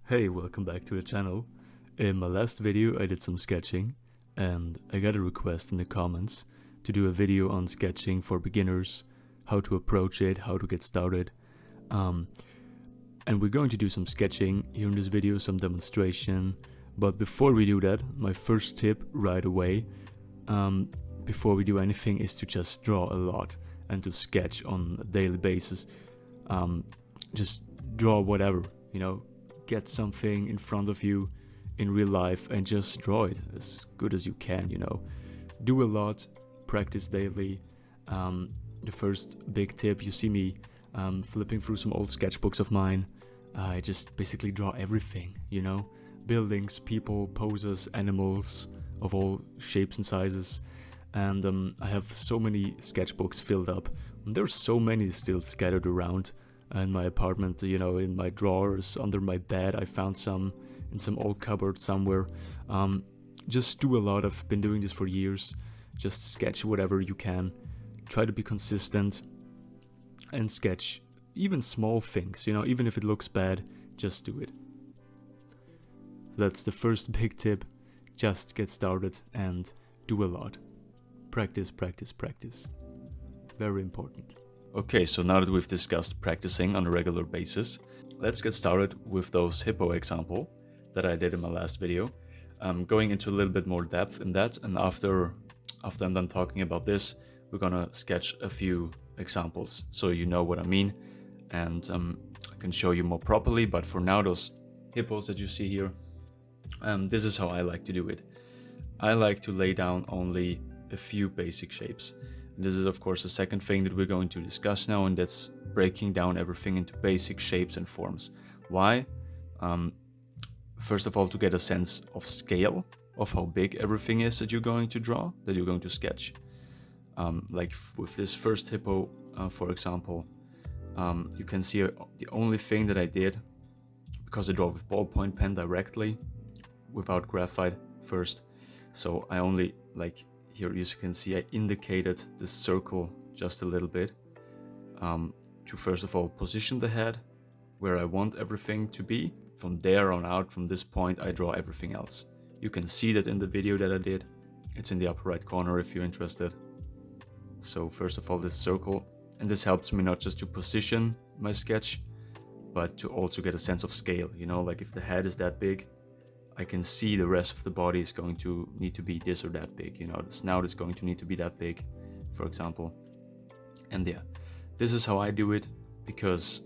Hey, welcome back to the channel. In my last video I did some sketching and I got a request in the comments to do a video on sketching for beginners, how to approach it, how to get started. And we're going to do some sketching here in this video, some demonstration. But before we do that, my first tip right away, before we do anything, is to just draw a lot and to sketch on a daily basis. Just draw whatever, get something in front of you in real life and just draw it as good as you can, Do a lot, practice daily. The first big tip, you see me flipping through some old sketchbooks of mine. I just basically draw everything, buildings, people, poses, animals of all shapes and sizes. And I have so many sketchbooks filled up. There's so many still scattered around in my apartment, in my drawers, under my bed. I found some in some old cupboard somewhere. Just do a lot. I've been doing this for years. Just sketch whatever you can. Try to be consistent and sketch even small things, even if it looks bad, just do it. That's the first big tip. Just get started and do a lot. Practice, practice, practice. Very important. Okay, so now that we've discussed practicing on a regular basis, let's get started with those hippo example that I did in my last video. Going into a little bit more depth in that, and after I'm done talking about this, we're gonna sketch a few examples so you know what I mean, and I can show you more properly. But for now, those hippos that you see here, this is how I like to do it. I like to lay down only a few basic shapes. And this is of course the second thing that we're going to discuss now, and that's breaking down everything into basic shapes and forms. Why? First of all, to get a sense of scale of how big everything is that you're going to draw, that you're going to sketch. Like with this first hippo, for example, you can see the only thing that I did, because I draw with ballpoint pen directly without graphite first, so I only, like here you can see, I indicated the circle just a little bit to first of all position the head where I want everything to be. From there on out, from this point, I draw everything else. You can see that in the video that I did. It's in the upper right corner if you're interested. So first of all, this circle, and this helps me not just to position my sketch, but to also get a sense of scale. Like if the head is that big, I can see the rest of the body is going to need to be this or that big. The snout is going to need to be that big, for example. And yeah, this is how I do it, because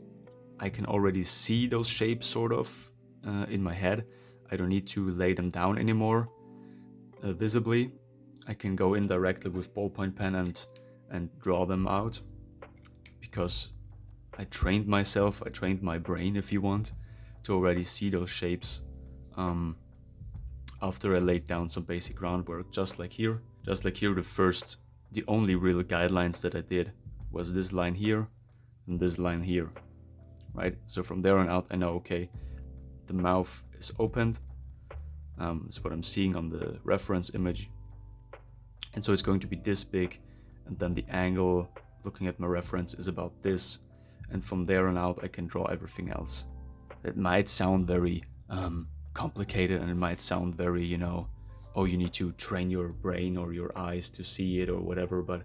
I can already see those shapes sort of in my head. I don't need to lay them down anymore visibly. I can go in directly with ballpoint pen and draw them out, because I trained myself, I trained my brain, if you want, to already see those shapes after I laid down some basic groundwork, just like here. The only real guidelines that I did was this line here and this line here, right? So from there on out, I know, okay, the mouth is opened. It's what I'm seeing on the reference image. And so it's going to be this big, and then the angle, looking at my reference, is about this. And from there on out, I can draw everything else. It might sound very complicated, and it might sound very, oh, you need to train your brain or your eyes to see it or whatever, but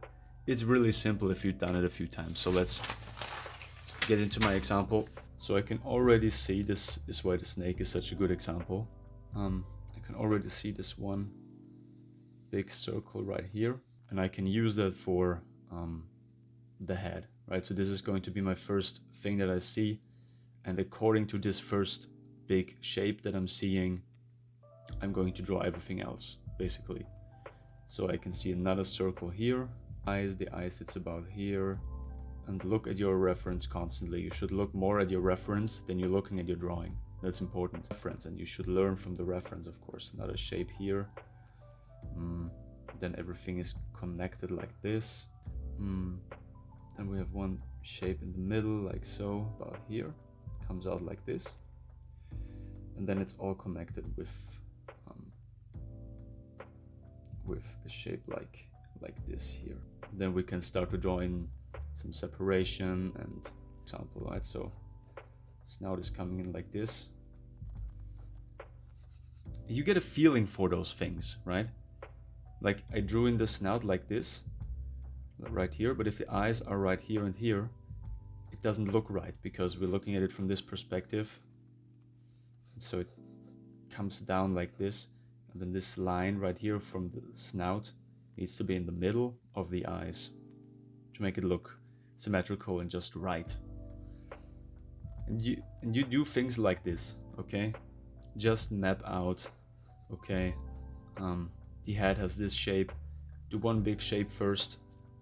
it's really simple if you've done it a few times. So let's get into my example. So I can already see, this is why the snake is such a good example. I can already see this one big circle right here, and I can use that for the head, right? So this is going to be my first thing that I see, and according to this first big shape that I'm seeing, I'm going to draw everything else, basically. So I can see another circle here. The eye sits about here. And look at your reference constantly. You should look more at your reference than you're looking at your drawing. That's important. Reference, and you should learn from the reference, of course. Another shape here. Then everything is connected like this. Then we have one shape in the middle, like so, about here. Comes out like this. And then it's all connected with a shape like this here. Then we can start to draw in some separation and example, right? So snout is coming in like this, You get a feeling for those things, right? Like I drew in the snout like this, right here, but if the eyes are right here and here, it doesn't look right because we're looking at it from this perspective. And so it comes down like this, and then this line right here from the snout needs to be in the middle of the eyes to make it look symmetrical and just right. And you do things like this, okay? Just map out, okay, the head has this shape, do one big shape first,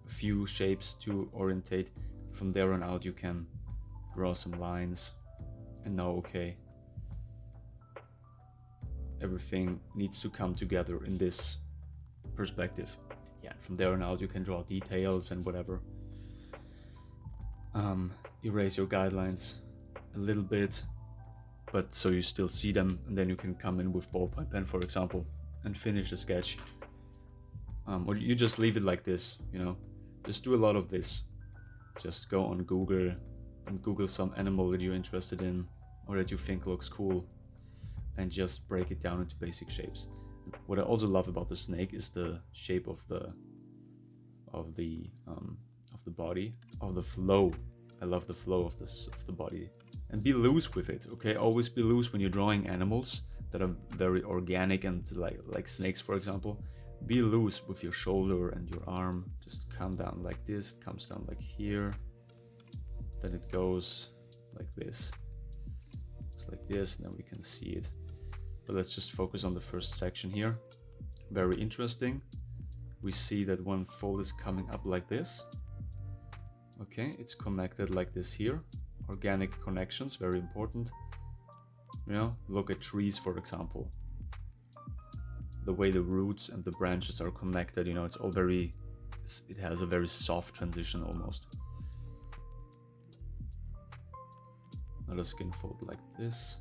a few shapes to orientate. From there on out you can draw some lines and know, okay, everything needs to come together in this perspective. Yeah, from there on out you can draw details and whatever. Erase your guidelines a little bit, but so you still see them, and then you can come in with ballpoint pen, for example, and finish the sketch. Or you just leave it like this, you know, just do a lot of this. Just go on Google and Google some animal that you're interested in or that you think looks cool, and just break it down into basic shapes. What I also love about the snake is the shape of the body, of the flow. I love the flow of the body. And be loose with it, okay? Always be loose when you're drawing animals that are very organic and like snakes, for example. Be loose with your shoulder and your arm. Just come down like this, comes down like here. Then it goes like this. It's like this, and then we can see it. But let's just focus on the first section here. Very interesting. We see that one fold is coming up like this. Okay, it's connected like this here. Organic connections, very important. You know, look at trees, for example. The way the roots and the branches are connected, you know, it's all very, it has a very soft transition almost. Another skin fold like this.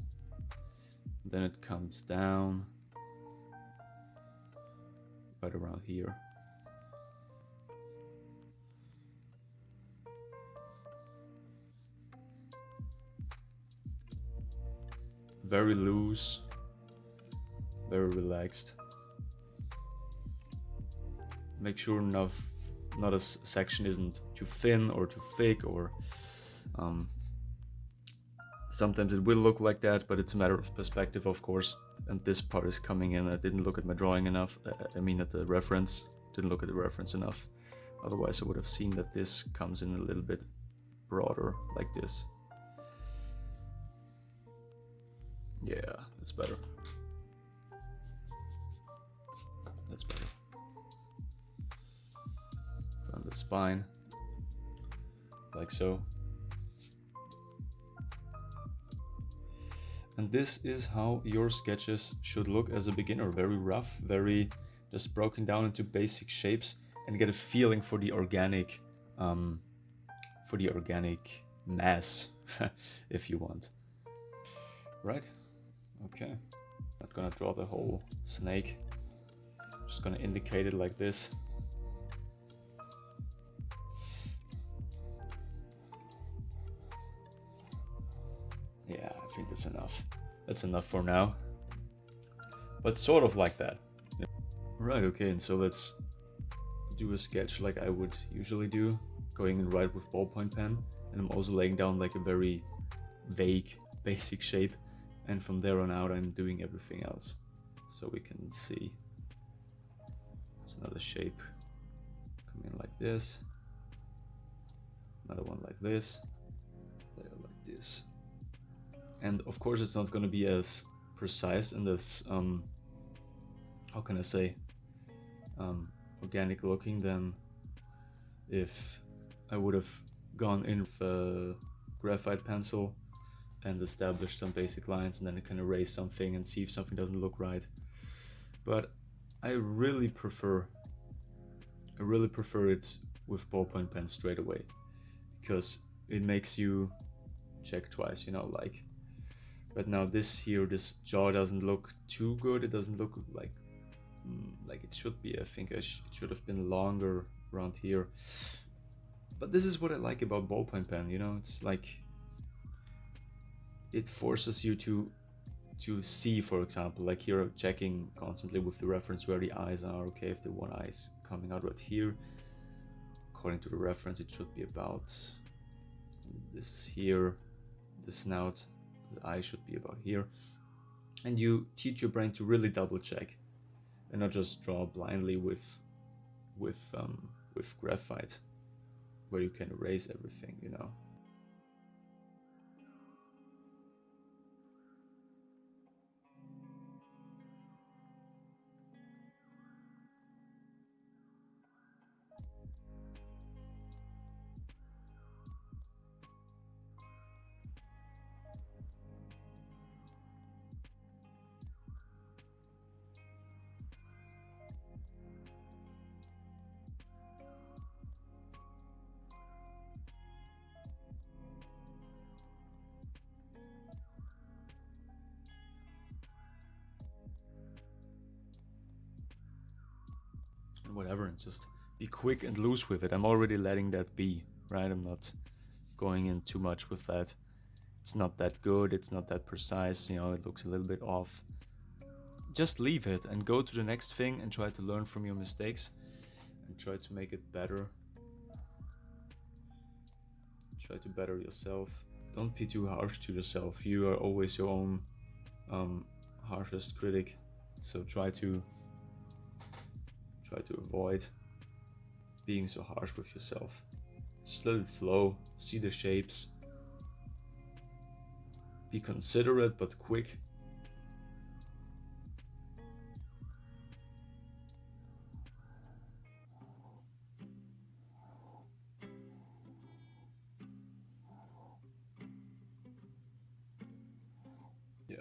Then it comes down right around here. Very loose, very relaxed. Make sure not a section isn't too thin or too thick, or sometimes it will look like that, but it's a matter of perspective, of course. And this part is coming in. I didn't look at my drawing enough. I mean at the reference. Didn't look at the reference enough. Otherwise I would have seen that this comes in a little bit broader like this. Yeah, that's better. That's better. From the spine, like so. And this is how your sketches should look as a beginner. Very rough, very just broken down into basic shapes, and get a feeling for the organic mass, if you want. Right? Okay. Not gonna draw the whole snake. Just gonna indicate it like this. Yeah, I think that's enough. That's enough for now. But sort of like that. Right, okay, and so let's do a sketch like I would usually do, going in right with ballpoint pen, and I'm also laying down like a very vague, basic shape, and from there on out I'm doing everything else. So we can see. There's another shape coming like this, another one like this, layer like this. And of course it's not going to be as precise and as, how can I say, organic looking than if I would have gone in with a graphite pencil and established some basic lines, and then I can erase something and see if something doesn't look right. But I really prefer it with ballpoint pen straight away, because it makes you check twice, you know, like right now this jaw doesn't look too good. It doesn't look like it should be. I think it should have been longer around here. But this is what I like about ballpoint pen, you know, it's like it forces you to to see, for example, like here, checking constantly with the reference where the eyes are. Okay, if the one eye is coming out right here, according to the reference, it should be about, this is here, the snout, the eye should be about here. And you teach your brain to really double check and not just draw blindly with graphite, where you can erase everything, you know. And whatever, and just be quick and loose with it. I'm already letting that be, right? I'm not going in too much with that. It's not that good, it's not that precise, you know, it looks a little bit off. Just leave it and go to the next thing and try to learn from your mistakes and try to make it better. Try to better yourself. Don't be too harsh to yourself. You are always your own harshest critic, so try to avoid being so harsh with yourself. Just let it flow, see the shapes, be considerate but quick. Yeah.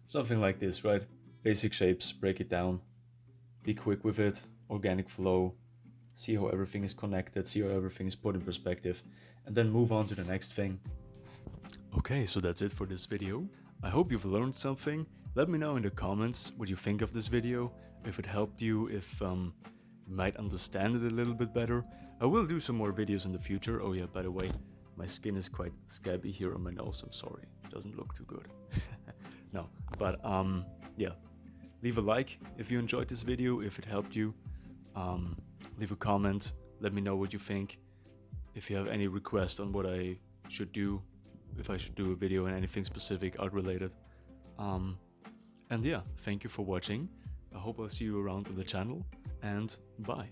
Something like this, right? Basic shapes, break it down, be quick with it, organic flow, see how everything is connected, see how everything is put in perspective, and then move on to the next thing. Okay, so that's it for this video. I hope you've learned something. Let me know in the comments what you think of this video, if it helped you, if you might understand it a little bit better. I will do some more videos in the future. Oh yeah, by the way, my skin is quite scabby here on my nose, I'm sorry. It doesn't look too good. No, but yeah. Leave a like if you enjoyed this video, if it helped you. Leave a comment, let me know what you think. If you have any requests on what I should do, if I should do a video on anything specific, art related. And yeah, thank you for watching. I hope I'll see you around on the channel, and bye.